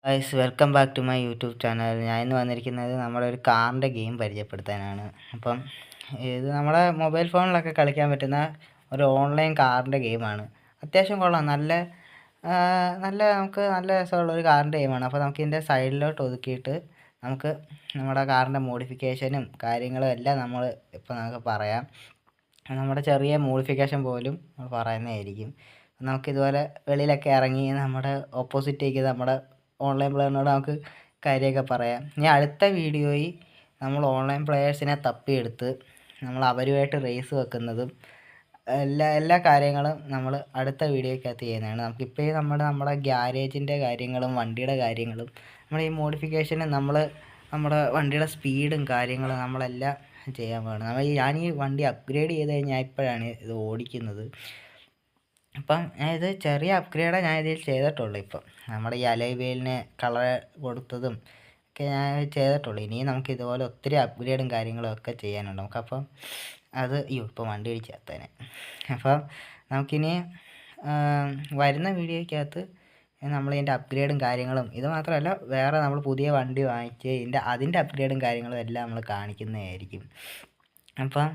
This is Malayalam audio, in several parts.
Guys welcome back to my YouTube channel. ഞാൻ ഇന്ന് വന്നിരിക്കുന്നത് നമ്മുടെ ഒരു കാറിൻ്റെ ഗെയിം പരിചയപ്പെടുത്താനാണ്. അപ്പം ഇത് നമ്മുടെ മൊബൈൽ ഫോണിലൊക്കെ കളിക്കാൻ പറ്റുന്ന ഒരു ഓൺലൈൻ കാറിൻ്റെ ഗെയിമാണ്. അത്യാവശ്യം കൊള്ളാം. നമുക്ക് നല്ല രസമുള്ള ഒരു കാറിൻ്റെ ഗെയിമാണ്. അപ്പോൾ നമുക്ക് ഇതിൻ്റെ സൈഡിലോട്ട് ഒതുക്കിയിട്ട് നമുക്ക് നമ്മുടെ കാറിൻ്റെ മോഡിഫിക്കേഷനും കാര്യങ്ങളും എല്ലാം നമുക്ക് പറയാം. നമ്മുടെ ചെറിയ മോഡിഫിക്കേഷൻ പോലും നമ്മൾ പറയുന്നതായിരിക്കും. നമുക്കിതുപോലെ വെളിയിലൊക്കെ ഇറങ്ങി നമ്മുടെ ഓപ്പോസിറ്റേക്ക് നമ്മുടെ ഓൺലൈൻ പ്ലെയറിനോട് നമുക്ക് കാര്യമൊക്കെ പറയാം. ഇനി അടുത്ത വീഡിയോയിൽ നമ്മൾ ഓൺലൈൻ പ്ലെയേഴ്സിനെ തപ്പിയെടുത്ത് നമ്മൾ അവരുമായിട്ട് റേസ് വെക്കുന്നതും എല്ലാ കാര്യങ്ങളും നമ്മൾ അടുത്ത വീഡിയോയ്ക്കകത്ത് ചെയ്യുന്നതാണ്. നമുക്കിപ്പോൾ നമ്മുടെ ഗ്യാരേജിൻ്റെ കാര്യങ്ങളും വണ്ടിയുടെ കാര്യങ്ങളും നമ്മുടെ ഈ മോഡിഫിക്കേഷന് നമ്മുടെ വണ്ടിയുടെ സ്പീഡും കാര്യങ്ങളും നമ്മളെല്ലാം ചെയ്യാൻ പോകണം. ഞാൻ ഈ വണ്ടി അപ്ഗ്രേഡ് ചെയ്ത് കഴിഞ്ഞാൽ ഇപ്പോഴാണ് ഇത് ഓടിക്കുന്നത്. അപ്പം ഇത് ചെറിയ അപ്ഗ്രേഡേ ഞാൻ ഇതിൽ ചെയ്തിട്ടുള്ളൂ. ഇപ്പം നമ്മുടെ ഈ അലോയ് വീലിന് കളർ കൊടുത്തതും ഒക്കെ ഞാൻ ചെയ്തിട്ടുള്ളൂ. ഇനിയും നമുക്ക് ഇതുപോലെ ഒത്തിരി അപ്ഗ്രേഡും കാര്യങ്ങളും ഒക്കെ ചെയ്യാനുണ്ട്. നമുക്കപ്പം ഇപ്പം വണ്ടി ഇടിച്ചേത്തേനെ. അപ്പം നമുക്കിനി വരുന്ന വീഡിയോയ്ക്കകത്ത് നമ്മളിതിൻ്റെ അപ്ഗ്രേഡും കാര്യങ്ങളും ഇത് മാത്രമല്ല വേറെ നമ്മൾ പുതിയ വണ്ടി വാങ്ങിച്ച് അതിൻ്റെ അപ്ഗ്രേഡും കാര്യങ്ങളും എല്ലാം നമ്മൾ കാണിക്കുന്നതായിരിക്കും. അപ്പം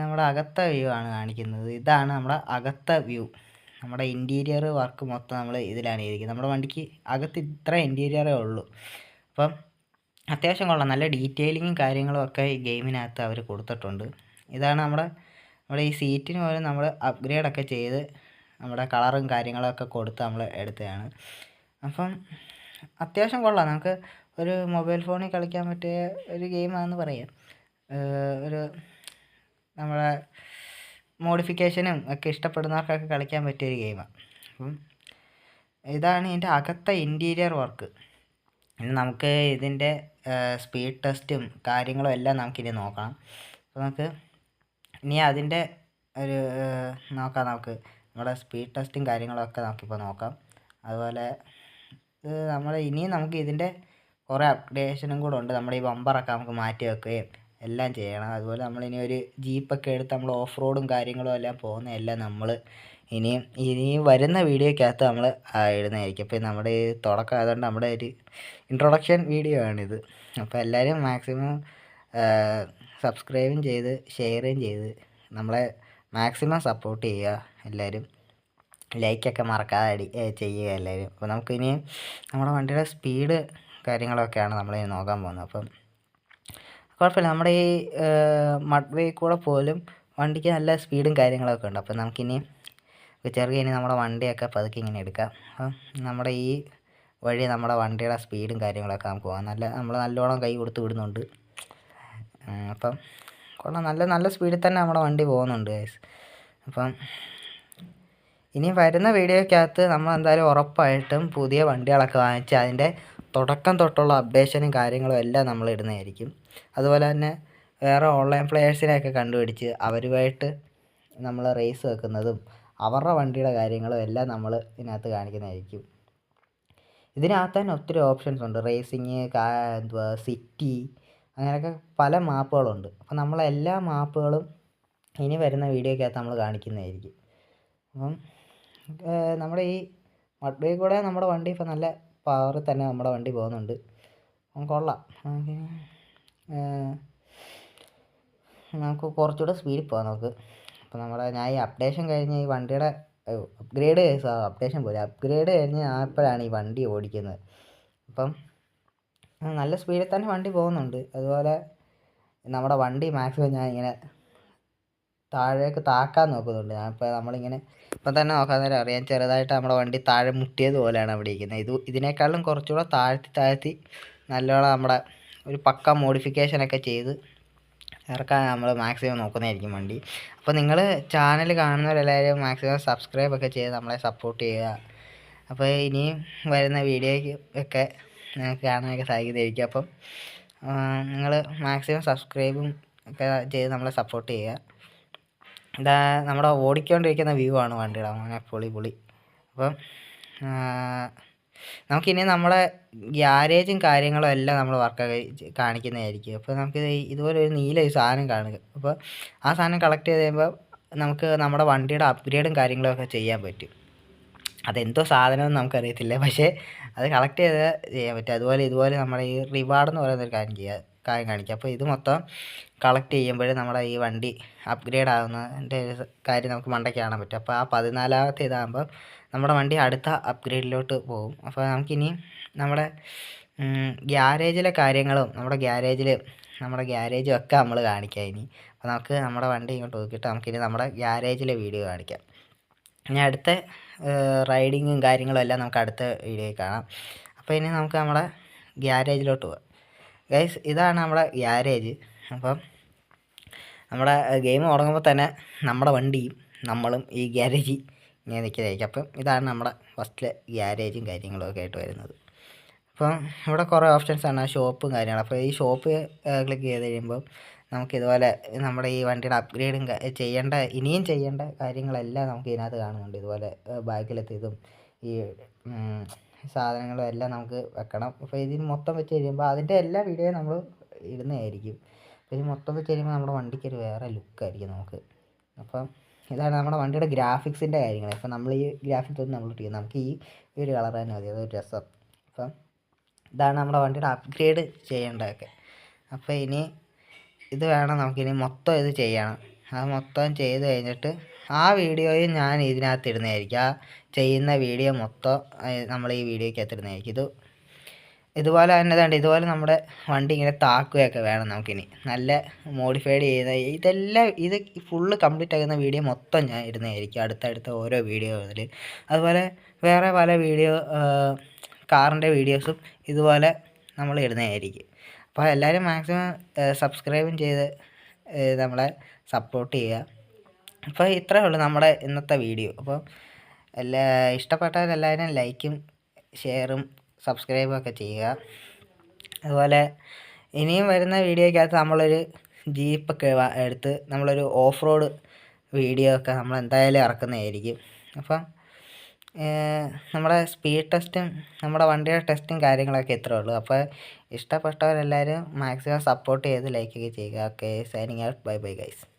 നമ്മുടെ അകത്തെ വ്യൂ ആണ് കാണിക്കുന്നത്. ഇതാണ് നമ്മുടെ അകത്തെ വ്യൂ. നമ്മുടെ ഇൻറ്റീരിയർ വർക്ക് മൊത്തം നമ്മൾ ഇതിലാണ് ഇരിക്കുന്നത്. നമ്മുടെ വണ്ടിക്ക് അകത്ത് ഇത്ര ഇൻറ്റീരിയറേ ഉള്ളൂ. അപ്പം അത്യാവശ്യം കൊള്ളാം. നല്ല ഡീറ്റെയിലിങ്ങും കാര്യങ്ങളും ഒക്കെ ഈ ഗെയിമിനകത്ത് അവർ കൊടുത്തിട്ടുണ്ട്. ഇതാണ് നമ്മുടെ ഈ സീറ്റിന് പോലും നമ്മൾ അപ്ഗ്രേഡൊക്കെ ചെയ്ത് നമ്മുടെ കളറും കാര്യങ്ങളൊക്കെ കൊടുത്ത് നമ്മൾ എടുത്തതാണ്. അപ്പം അത്യാവശ്യം കൊള്ളാം. നമുക്ക് ഒരു മൊബൈൽ ഫോണിൽ കളിക്കാൻ പറ്റിയ ഒരു ഗെയിമാണെന്ന് പറയാം. നമ്മുടെ മോഡിഫിക്കേഷനും ഒക്കെ ഇഷ്ടപ്പെടുന്നവർക്കൊക്കെ കളിക്കാൻ പറ്റിയൊരു ഗെയിമാണ്. അപ്പം ഇതാണ് ഇതിൻ്റെ അകത്തെ ഇൻറ്റീരിയർ വർക്ക്. ഇനി നമുക്ക് ഇതിൻ്റെ സ്പീഡ് ടെസ്റ്റും കാര്യങ്ങളും എല്ലാം നമുക്കിനി നോക്കണം. അപ്പോൾ നമുക്ക് ഇനി അതിൻ്റെ ഒരു നമുക്ക് നമ്മുടെ സ്പീഡ് ടെസ്റ്റും കാര്യങ്ങളൊക്കെ നമുക്കിപ്പോൾ നോക്കാം. അതുപോലെ ഇനിയും നമുക്ക് ഇതിൻ്റെ കുറേ അപ്ഡേഷനും കൂടെ ഉണ്ട്. നമ്മുടെ ഈ ബമ്പറൊക്കെ നമുക്ക് മാറ്റി വെക്കുകയും എല്ലാം ചെയ്യണം. അതുപോലെ നമ്മളിനി ഒരു ജീപ്പൊക്കെ എടുത്ത് നമ്മൾ ഓഫ് റോഡും കാര്യങ്ങളും എല്ലാം പോകുന്നതെല്ലാം നമ്മൾ ഇനിയും വരുന്ന വീഡിയോയ്ക്കകത്ത് നമ്മൾ ഇടുന്നതായിരിക്കും. അപ്പോൾ നമ്മുടെ ഈ തുടക്കം ആയതുകൊണ്ട് നമ്മുടെ ഒരു ഇൻട്രൊഡക്ഷൻ വീഡിയോ ആണിത്. അപ്പോൾ എല്ലാവരും മാക്സിമം സബ്സ്ക്രൈബും ചെയ്ത് ഷെയറും ചെയ്ത് നമ്മളെ മാക്സിമം സപ്പോർട്ട് ചെയ്യുക. എല്ലാവരും ലൈക്കൊക്കെ മറക്കാതെ ചെയ്യുക എല്ലാവരും. അപ്പോൾ നമുക്കിനി നമ്മുടെ വണ്ടിയുടെ സ്പീഡ് കാര്യങ്ങളൊക്കെയാണ് നമ്മളിനി നോക്കാൻ പോകുന്നത്. അപ്പം കുഴപ്പമില്ല. നമ്മുടെ ഈ മഡ് വേ കൂടെ പോലും വണ്ടിക്ക് നല്ല സ്പീഡും കാര്യങ്ങളൊക്കെ ഉണ്ട്. അപ്പം നമുക്കിനി നമ്മുടെ വണ്ടിയൊക്കെ പതുക്കെ ഇങ്ങനെ എടുക്കാം. അപ്പം നമ്മുടെ ഈ വഴി നമ്മുടെ വണ്ടിയുടെ സ്പീഡും കാര്യങ്ങളൊക്കെ നമുക്ക് പോകാം. നമ്മൾ നല്ലോണം കൈ കൊടുത്ത് വിടുന്നുണ്ട്. അപ്പം കൊള്ളാം. നല്ല സ്പീഡിൽ തന്നെ നമ്മുടെ വണ്ടി പോകുന്നുണ്ട് ഗൈസ്. അപ്പം ഇനി വരുന്ന വീഡിയോയ്ക്കകത്ത് നമ്മൾ എന്തായാലും ഉറപ്പായിട്ടും പുതിയ വണ്ടികളൊക്കെ വാങ്ങിച്ച് അതിൻ്റെ തുടക്കം തൊട്ടുള്ള അപ്ഡേഷനും കാര്യങ്ങളും എല്ലാം നമ്മൾ ഇടുന്നതായിരിക്കും. അതുപോലെ തന്നെ വേറെ ഓൺലൈൻ പ്ലെയേഴ്സിനെയൊക്കെ കണ്ടുപിടിച്ച് അവരുമായിട്ട് നമ്മൾ റേസ് വെക്കുന്നതും അവരുടെ വണ്ടിയുടെ കാര്യങ്ങളും എല്ലാം നമ്മൾ ഇതിനകത്ത് കാണിക്കുന്നതായിരിക്കും. ഇതിനകത്ത് തന്നെ ഒത്തിരി ഓപ്ഷൻസ് ഉണ്ട്. റേസിങ്, സിറ്റി, അങ്ങനെയൊക്കെ പല മാപ്പുകളുണ്ട്. അപ്പം നമ്മളെല്ലാ മാപ്പുകളും ഇനി വരുന്ന വീഡിയോയ്ക്കകത്ത് നമ്മൾ കാണിക്കുന്നതായിരിക്കും. അപ്പം നമ്മുടെ ഈ മഡ് വേ കൂടെ നമ്മുടെ വണ്ടി ഇപ്പോൾ നല്ല പവറിൽ തന്നെ നമ്മുടെ വണ്ടി പോകുന്നുണ്ട്. കൊള്ളാം. നമുക്ക് കുറച്ചുകൂടെ സ്പീഡിൽ പോകാം നമുക്ക്. അപ്പോൾ ഞാൻ ഈ അപ്ഡേഷൻ കഴിഞ്ഞ് ഈ വണ്ടിയുടെ അപ്ഗ്രേഡ് കഴിഞ്ഞ് അപ്പോഴാണ് ഈ വണ്ടി ഓടിക്കുന്നത്. അപ്പം നല്ല സ്പീഡിൽ തന്നെ വണ്ടി പോകുന്നുണ്ട്. അതുപോലെ നമ്മുടെ വണ്ടി മാക്സിമം ഞാൻ ഇങ്ങനെ താഴേക്ക് താക്കാൻ നോക്കുന്നുണ്ട്. നമ്മളിങ്ങനെ ഇപ്പം തന്നെ നോക്കാൻ നേരം അറിയാം, ചെറുതായിട്ട് നമ്മുടെ വണ്ടി താഴെ മുട്ടിയത് പോലെയാണ് അവിടെ ഇരിക്കുന്നത്. ഇതിനേക്കാളും കുറച്ചുകൂടെ താഴ്ത്തി നല്ലോണം നമ്മുടെ ഒരു പക്ക മോഡിഫിക്കേഷനൊക്കെ ചെയ്ത് ഇറക്കാൻ നമ്മൾ മാക്സിമം നോക്കുന്നതായിരിക്കും വണ്ടി. അപ്പോൾ നിങ്ങൾ ചാനൽ കാണുന്നവരെല്ലാവരും മാക്സിമം സബ്സ്ക്രൈബൊക്കെ ചെയ്ത് നമ്മളെ സപ്പോർട്ട് ചെയ്യുക. അപ്പോൾ ഇനിയും വരുന്ന വീഡിയോയ്ക്ക് ഒക്കെ നിങ്ങൾക്ക് കാണാനൊക്കെ സാധിക്കുന്നതായിരിക്കും. അപ്പം നിങ്ങൾ മാക്സിമം സബ്സ്ക്രൈബും ഒക്കെ ചെയ്ത് നമ്മളെ സപ്പോർട്ട് ചെയ്യുക. ഇതാ നമ്മുടെ ഓടിക്കൊണ്ടിരിക്കുന്ന വ്യൂ ആണ് വണ്ടിയുടെ. അങ്ങനെ പൊളി. അപ്പം നമുക്കിനി നമ്മുടെ ഗ്യാരേജും കാര്യങ്ങളും എല്ലാം നമ്മൾ വർക്കൊക്കെ കാണിക്കുന്നതായിരിക്കും. അപ്പോൾ നമുക്ക് ഇതുപോലെ ഒരു നീല ഒരു സാധനം കാണുക. അപ്പോൾ ആ സാധനം കളക്ട് ചെയ്ത് കഴിയുമ്പോൾ നമുക്ക് നമ്മുടെ വണ്ടിയുടെ അപ്ഗ്രേഡും കാര്യങ്ങളൊക്കെ ചെയ്യാൻ പറ്റും. അതെന്തോ സാധനമെന്ന് നമുക്കറിയത്തില്ല. പക്ഷേ അത് കളക്ട് ചെയ്ത് ചെയ്യാൻ പറ്റും. അതുപോലെ ഇതുപോലെ നമ്മുടെ ഈ റിവാർഡ് എന്ന് പറയുന്നൊരു കാര്യം കാണിക്കുക. അപ്പോൾ ഇത് മൊത്തം കളക്ട് ചെയ്യുമ്പോൾ നമ്മുടെ ഈ വണ്ടി അപ്ഗ്രേഡ് ആകുന്നതിൻ്റെ കാര്യം നമുക്ക് മണ്ടയ്ക്ക് കാണാൻ പറ്റും. അപ്പോൾ ആ 14ാമത്തെ ഇതാകുമ്പോൾ നമ്മുടെ വണ്ടി അടുത്ത അപ്ഗ്രേഡിലോട്ട് പോകും. അപ്പോൾ നമുക്കിനി നമ്മുടെ ഗ്യാരേജിലെ കാര്യങ്ങളും നമ്മുടെ ഗ്യാരേജും ഒക്കെ നമ്മൾ കാണിക്കാം ഇനി. അപ്പോൾ നമുക്ക് നമ്മുടെ വണ്ടി ഇങ്ങോട്ട് നോക്കിയിട്ട് നമുക്കിനി നമ്മുടെ ഗ്യാരേജിലെ വീഡിയോ കാണിക്കാം. ഇനി അടുത്ത റൈഡിങ്ങും കാര്യങ്ങളും എല്ലാം നമുക്ക് അടുത്ത വീഡിയോയിൽ കാണാം. അപ്പോൾ ഇനി നമുക്ക് നമ്മുടെ ഗ്യാരേജിലോട്ട് പോകാം. ഗൈസ്, ഇതാണ് നമ്മുടെ ഗ്യാരേജ്. അപ്പം നമ്മുടെ ഗെയിം തുടങ്ങുമ്പോൾ തന്നെ നമ്മുടെ വണ്ടിയും നമ്മളും ഈ ഗ്യാരേജിൽ ഇങ്ങനെ നിൽക്കുന്നതായിരിക്കും. അപ്പം ഇതാണ് നമ്മുടെ ഫസ്റ്റിലെ ഗ്യാരേജും കാര്യങ്ങളും ഒക്കെ ആയിട്ട് വരുന്നത്. അപ്പം ഇവിടെ കുറേ ഓപ്ഷൻസാണ്, ഷോപ്പും കാര്യങ്ങളും. അപ്പോൾ ഈ ഷോപ്പ് ക്ലിക്ക് ചെയ്ത് കഴിയുമ്പോൾ നമുക്കിതുപോലെ നമ്മുടെ ഈ വണ്ടിയുടെ അപ്ഗ്രേഡും ഇനിയും ചെയ്യേണ്ട കാര്യങ്ങളെല്ലാം നമുക്ക് ഇതിനകത്ത് കാണുന്നുണ്ട്. ഇതുപോലെ ബാക്കിലെത്തിയതും ഈ സാധനങ്ങളും എല്ലാം നമുക്ക് വെക്കണം. അപ്പോൾ ഇതിന് മൊത്തം വെച്ച് കഴിയുമ്പോൾ അതിൻ്റെ എല്ലാ വീഡിയോയും നമ്മൾ ഇടുന്നതായിരിക്കും. അപ്പോൾ ഇത് മൊത്തം വെച്ച് കഴിയുമ്പോൾ നമ്മുടെ വണ്ടിക്കൊരു വേറെ ലുക്കായിരിക്കും നമുക്ക്. അപ്പം ഇതാണ് നമ്മുടെ വണ്ടിയുടെ ഗ്രാഫിക്സിൻ്റെ കാര്യങ്ങൾ. അപ്പോൾ നമ്മൾ ഈ ഗ്രാഫിക്സ് ഒന്നും നമ്മൾ ഇട്ടില്ല, നമുക്ക് ഈ ഒരു കളർ തന്നെ മതി, അതൊരു രസം. അപ്പം ഇതാണ് നമ്മുടെ വണ്ടിയുടെ അപ്ഗ്രേഡ് ചെയ്യേണ്ടതൊക്കെ. അപ്പോൾ ഇനി ഇത് വേണം നമുക്കിനി മൊത്തം ഇത് ചെയ്യണം. അത് മൊത്തം ചെയ്ത് കഴിഞ്ഞിട്ട് ആ വീഡിയോയും ഞാൻ ഇതിനകത്ത് ഇടുന്നതായിരിക്കും. ആ ചെയ്യുന്ന വീഡിയോ മൊത്തം നമ്മൾ ഈ വീഡിയോയ്ക്കകത്ത് ഇടുന്നതായിരിക്കും. ഇതുപോലെ തന്നെ ഇതുപോലെ നമ്മുടെ വണ്ടി ഇങ്ങനെ താക്കുകയൊക്കെ വേണം നമുക്കിനി. നല്ല മോഡിഫൈഡ് ചെയ്ത ഇത് ഫുള്ള് കംപ്ലീറ്റ് ആകുന്ന വീഡിയോ മൊത്തം ഞാൻ ഇടുന്നതായിരിക്കും അടുത്തടുത്ത ഓരോ വീഡിയോ മുതൽ. അതുപോലെ വേറെ പല കാറിൻ്റെ വീഡിയോസും ഇതുപോലെ നമ്മൾ ഇടുന്നതായിരിക്കും. അപ്പോൾ എല്ലാവരും മാക്സിമം സബ്സ്ക്രൈബും ചെയ്ത് നമ്മളെ സപ്പോർട്ട് ചെയ്യുക. അപ്പോൾ ഇത്രയേ ഉള്ളൂ നമ്മുടെ ഇന്നത്തെ വീഡിയോ. അപ്പോൾ ഇഷ്ടപ്പെട്ടവരെല്ലാവരും ലൈക്കും ഷെയറും സബ്സ്ക്രൈബും ഒക്കെ ചെയ്യുക. അതുപോലെ ഇനിയും വരുന്ന വീഡിയോയ്ക്കകത്ത് നമ്മളൊരു ജീപ്പൊക്കെ എടുത്ത് നമ്മളൊരു ഓഫ് റോഡ് വീഡിയോ ഒക്കെ നമ്മൾ എന്തായാലും ഇറക്കുന്നതായിരിക്കും. അപ്പം നമ്മുടെ സ്പീഡ് ടെസ്റ്റും നമ്മുടെ വണ്ടിയുടെ ടെസ്റ്റും കാര്യങ്ങളൊക്കെ ഇത്രയേ ഉള്ളൂ. അപ്പോൾ ഇഷ്ടപ്പെട്ടവരെല്ലാവരും മാക്സിമം സപ്പോർട്ട് ചെയ്ത് ലൈക്കൊക്കെ ചെയ്യുക. Okay, signing out. Bye bye guys.